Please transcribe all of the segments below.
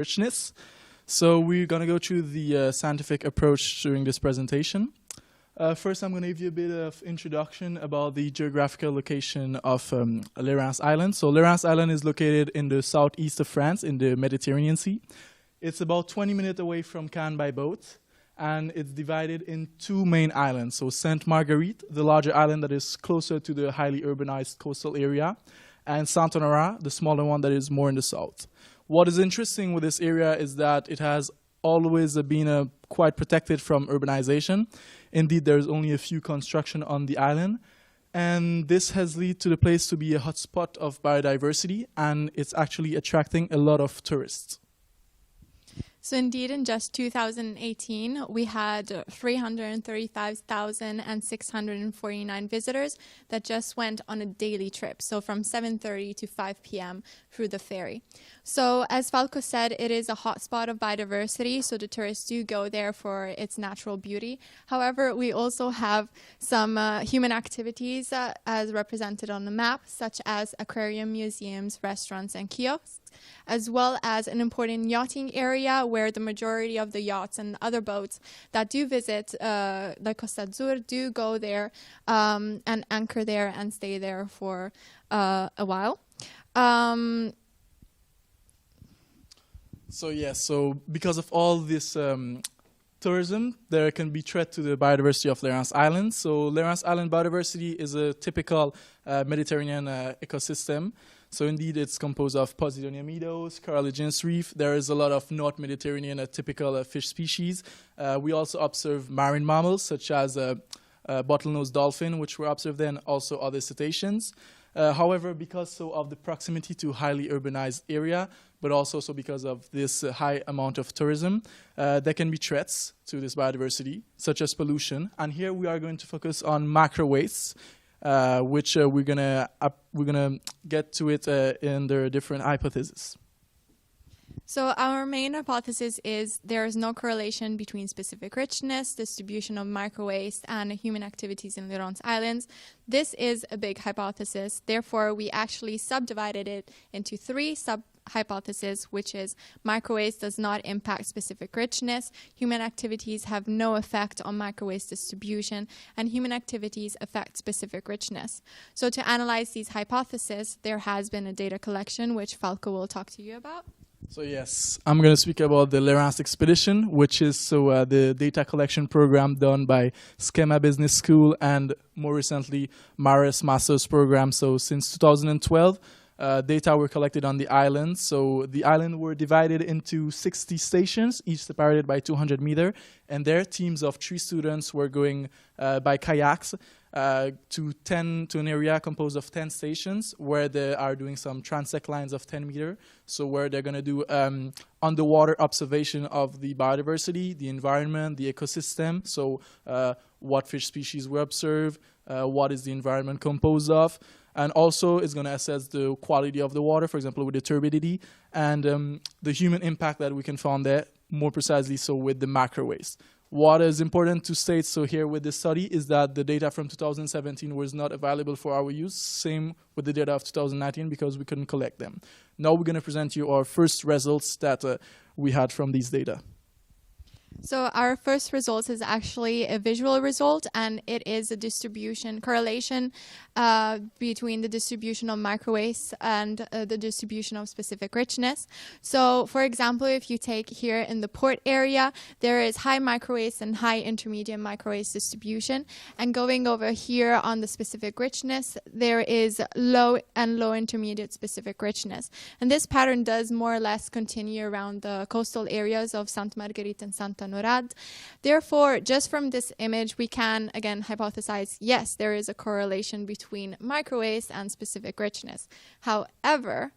richness. So we're going to go through the scientific approach during this presentation. First, I'm going to give you a bit of introduction about the geographical location of Lérins Island. So Lérins Island is located in the southeast of France in the Mediterranean Sea. It's about 20 minutes away from Cannes by boat, and it's divided in two main islands. So Sainte Marguerite, the larger island that is closer to the highly urbanized coastal area, and Saint-Honorat, the smaller one that is more in the south. What is interesting with this area is that it has always been quite protected from urbanization. Indeed, there's only a few construction on the island, and this has led to the place to be a hotspot of biodiversity, and it's actually attracting a lot of tourists. So indeed, in just 2018, we had 335,649 visitors that just went on a daily trip, so from 7:30 to 5 p.m. through the ferry. So as Falco said, it is a hotspot of biodiversity, so the tourists do go there for its natural beauty. However, we also have some human activities as represented on the map, such as aquarium, museums, restaurants, and kiosks, as well as an important yachting area where the majority of the yachts and other boats that do visit La Costa Azzurra do go there and anchor there and stay there for a while. So because of all this tourism, there can be threat to the biodiversity of Lérins Island. So Lérins Island biodiversity is a typical Mediterranean ecosystem. So indeed, it's composed of Posidonia meadows, coralligenous reef. There is a lot of North Mediterranean typical fish species. We also observe marine mammals, such as bottlenose dolphin, which were observed there, and also other cetaceans. However, because of the proximity to highly urbanized area, but also because of this high amount of tourism, there can be threats to this biodiversity, such as pollution. And here we are going to focus on macro wastes, which we're gonna get to it in their different hypotheses. So our main hypothesis is there is no correlation between specific richness, distribution of micro-waste, and human activities in Lérins Islands. This is a big hypothesis. Therefore, we actually subdivided it into three hypothesis, which is micro-waste does not impact specific richness, human activities have no effect on micro-waste distribution, and human activities affect specific richness. So to analyze these hypotheses, there has been a data collection, which Falco will talk to you about. So yes, I'm going to speak about the Lérins expedition, which is the data collection program done by Schema Business School and more recently Maris Master's program. So since 2012, data were collected on the island. So the island were divided into 60 stations, each separated by 200 meters. And there, teams of 3 students were going by kayaks to an area composed of 10 stations where they are doing some transect lines of 10 meters. So where they're going to do underwater observation of the biodiversity, the environment, the ecosystem. So what fish species were observed, what is the environment composed of. And also it's going to assess the quality of the water, for example, with the turbidity, and the human impact that we can find there, more precisely so with the macro waste. What is important to state so here with this study is that the data from 2017 was not available for our use, same with the data of 2019 because we couldn't collect them. Now we're going to present you our first results that we had from these data. So our first result is actually a visual result, and it is a correlation between the distribution of micro-waste and the distribution of specific richness. So for example, if you take here in the port area, there is high micro-waste and high intermediate micro-waste distribution. And going over here on the specific richness, there is low and low intermediate specific richness. And this pattern does more or less continue around the coastal areas of Sainte Marguerite and Saint-Honorat. Therefore, just from this image, we can, again, hypothesize, yes, there is a correlation between micro-waste and specific richness. However,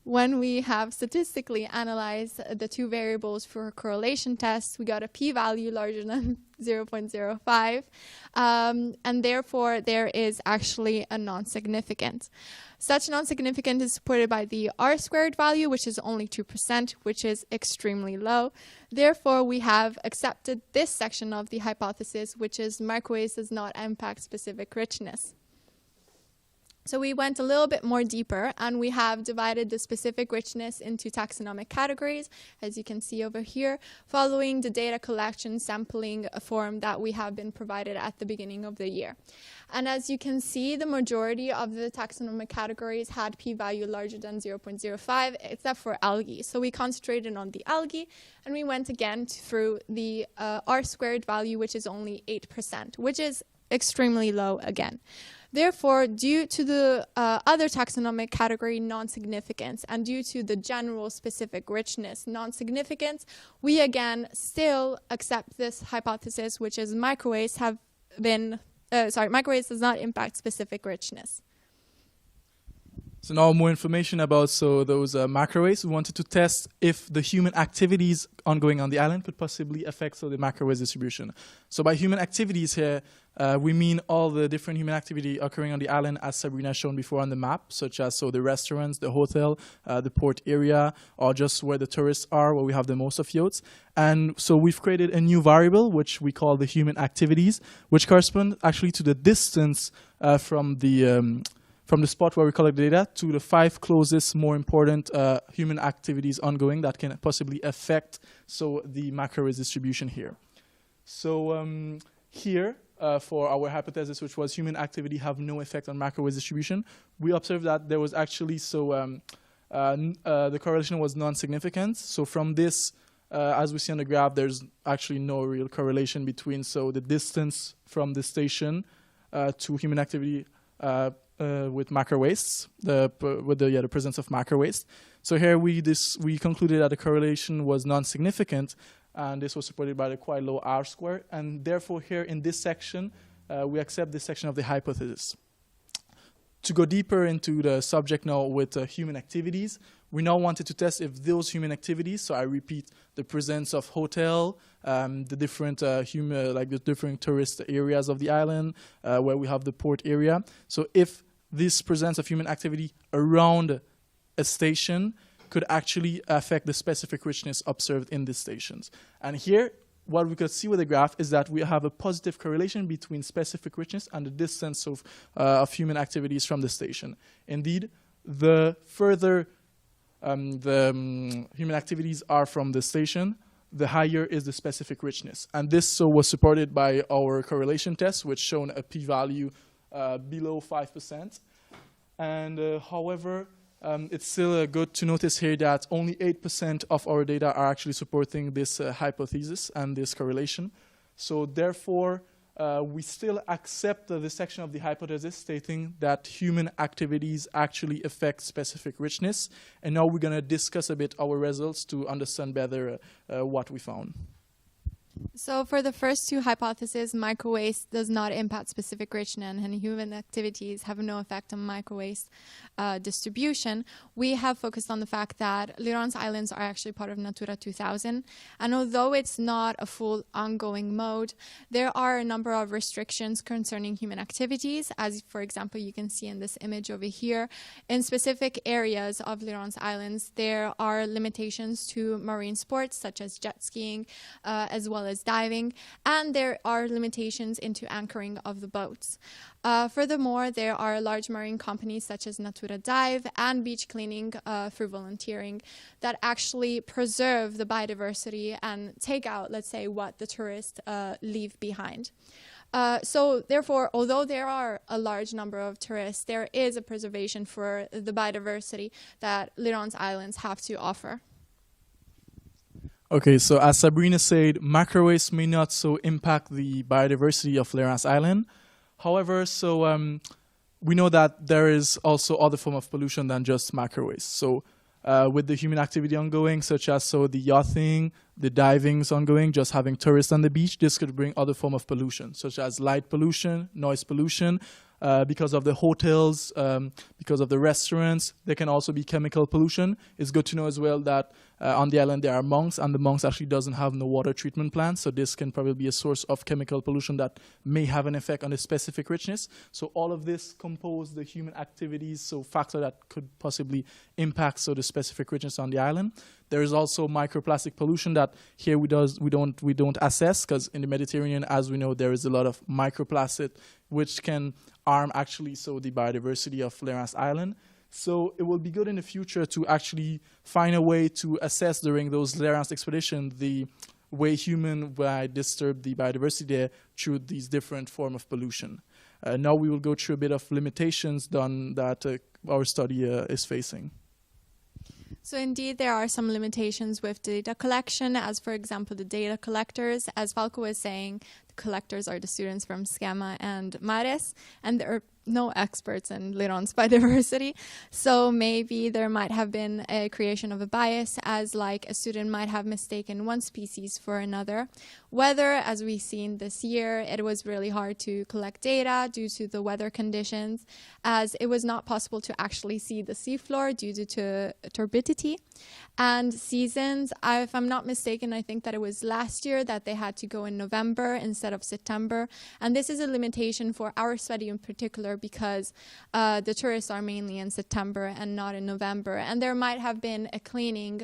when we have statistically analyzed the two variables for correlation tests, we got a p-value larger than 0.05, and therefore there is actually a non-significant. Such non-significant is supported by the R-squared value, which is only 2%, which is extremely low. Therefore, we have accepted this section of the hypothesis, which is micro-waste does not impact specific richness. So we went a little bit more deeper, and we have divided the specific richness into taxonomic categories, as you can see over here, following the data collection sampling form that we have been provided at the beginning of the year. And as you can see, the majority of the taxonomic categories had p-value larger than 0.05, except for algae. So we concentrated on the algae, and we went again through the R-squared value, which is only 8%, which is extremely low again. Therefore, due to the other taxonomic category non-significance and due to the general specific richness non-significance, we again still accept this hypothesis, which is microwaves microwaves does not impact specific richness. So now more information about those macrowaves. We wanted to test if the human activities ongoing on the island could possibly affect the macrowave distribution. So by human activities here, we mean all the different human activity occurring on the island, as Sabrina shown before on the map, such as the restaurants, the hotel, the port area, or just where the tourists are, where we have the most of yachts. And so we've created a new variable, which we call the human activities, which correspond actually to the distance from the spot where we collect the data to the 5 closest, more important human activities ongoing that can possibly affect the macrowave distribution here. So here, for our hypothesis, which was human activity have no effect on macrowave distribution, we observed that there was actually the correlation was non-significant. So from this, as we see on the graph, there's actually no real correlation between the distance from the station to human activity with macro wastes, with the presence of macro waste. So here we concluded that the correlation was non-significant, and this was supported by the quite low R-square. And therefore here in this section, we accept this section of the hypothesis. To go deeper into the subject now with human activities, we now wanted to test if those human activities, so I repeat, the presence of hotel, the different the different tourist areas of the island, where we have the port area. So if this presence of human activity around a station could actually affect the specific richness observed in these stations. And here, what we could see with the graph is that we have a positive correlation between specific richness and the distance of human activities from the station. Indeed, the further human activities are from the station, the higher is the specific richness. And this was supported by our correlation test, which shown a p-value below 5%. And however, it's still good to notice here that only 8% of our data are actually supporting this hypothesis and this correlation. So therefore, we still accept the section of the hypothesis stating that human activities actually affect specific richness. And now we're going to discuss a bit our results to understand better what we found. So for the first two hypotheses, microwaste does not impact specific richness and human activities have no effect on microwaste distribution. We have focused on the fact that Lérins Islands are actually part of Natura 2000. And although it's not a full ongoing mode, there are a number of restrictions concerning human activities. As, for example, you can see in this image over here. In specific areas of Lérins Islands, there are limitations to marine sports such as jet skiing, as well as diving, and there are limitations into anchoring of the boats. Furthermore, there are large marine companies such as Natura Dive and beach cleaning through volunteering that actually preserve the biodiversity and take out, let's say, what the tourists leave behind. So therefore, although there are a large number of tourists, there is a preservation for the biodiversity that Lérins Islands have to offer. Okay, so as Sabrina said, macrowaves may not impact the biodiversity of Lérins Island. However, we know that there is also other form of pollution than just macrowaves. So with the human activity ongoing, such as the yachting, the diving is ongoing, just having tourists on the beach, this could bring other form of pollution, such as light pollution, noise pollution. Because of the hotels, because of the restaurants, there can also be chemical pollution. It's good to know as well that on the island there are monks, and the monks actually doesn't have no water treatment plant, so this can probably be a source of chemical pollution that may have an effect on the specific richness. So all of this compose the human activities, so factor that could possibly impact the specific richness on the island. There is also microplastic pollution that here we don't assess, because in the Mediterranean, as we know, there is a lot of microplastic which can harm actually the biodiversity of Lérins Island. So it will be good in the future to actually find a way to assess during those Lérins expeditions the way human might disturb the biodiversity there through these different forms of pollution. Now we will go through a bit of limitations that our study is facing. So indeed, there are some limitations with data collection, as for example, the data collectors. As Falco was saying, the collectors are the students from Schema and Mares, and there are no experts in Lérins biodiversity. So maybe there might have been a creation of a bias, as like a student might have mistaken one species for another. Whether, as we've seen this year, it was really hard to collect data due to the weather conditions, as it was not possible to actually see the seafloor due to turbidity. And seasons, if I'm not mistaken, I think that it was last year that they had to go in November instead of September. And this is a limitation for our study in particular, because the tourists are mainly in September and not in November. And there might have been a cleaning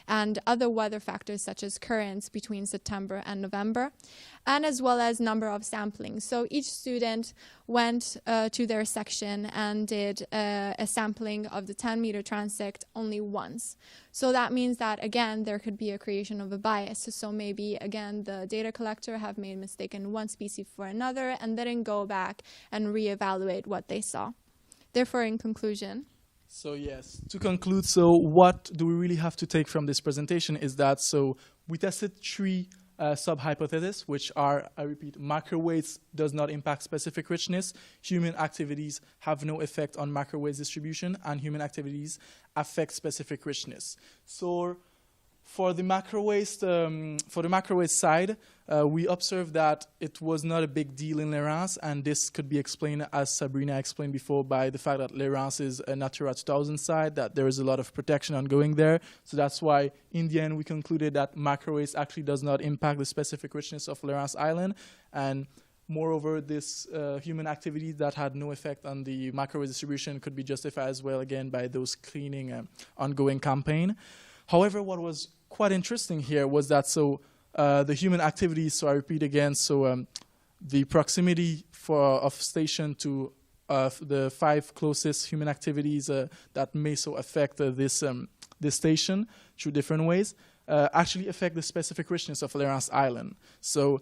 and other weather factors such as currents between September and November, and as well as number of samplings. So each student went to their section and did a sampling of the 10-meter transect only once. So that means that, again, there could be a creation of a bias. So maybe, again, the data collector have made a mistake in one species for another and didn't go back and reevaluate what they saw. Therefore, in conclusion, so yes, to conclude, so what do we really have to take from this presentation is that, so we tested three sub-hypotheses, which are, I repeat, macro weights does not impact specific richness, human activities have no effect on macro weights distribution, and human activities affect specific richness. So for the macro waste side, we observed that it was not a big deal in Lérins, and this could be explained, as Sabrina explained before, by the fact that Lérins is a Natura 2000 site, that there is a lot of protection ongoing there. So that's why, in the end, we concluded that macro waste actually does not impact the specific richness of Lérins Island. And moreover, this human activity that had no effect on the macro waste distribution could be justified as well, again, by those cleaning ongoing campaign. However, what was quite interesting here was that the human activities, so I repeat again, the proximity of station to the 5 closest human activities that may affect this station through different ways actually affect the specific richness of Lérins Island. So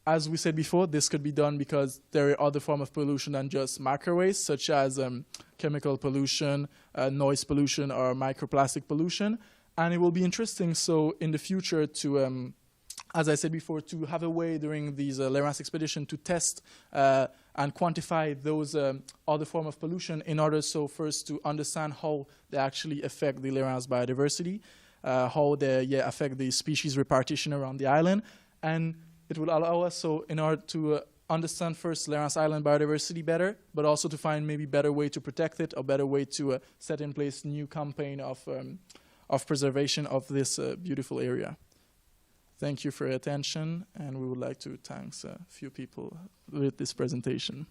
as we said before, this could be done because there are other forms of pollution than just macro waste, such as chemical pollution, noise pollution, or microplastic pollution. And it will be interesting, in the future to, as I said before, to have a way during these Lérins expedition to test and quantify those other forms of pollution in order, first to understand how they actually affect the Lérins biodiversity, how they affect the species repartition around the island. And it will allow us, in order to understand first Lérins Island biodiversity better, but also to find maybe better way to protect it, or better way to set in place new campaign of preservation of this beautiful area. Thank you for your attention, and we would like to thank a few people with this presentation.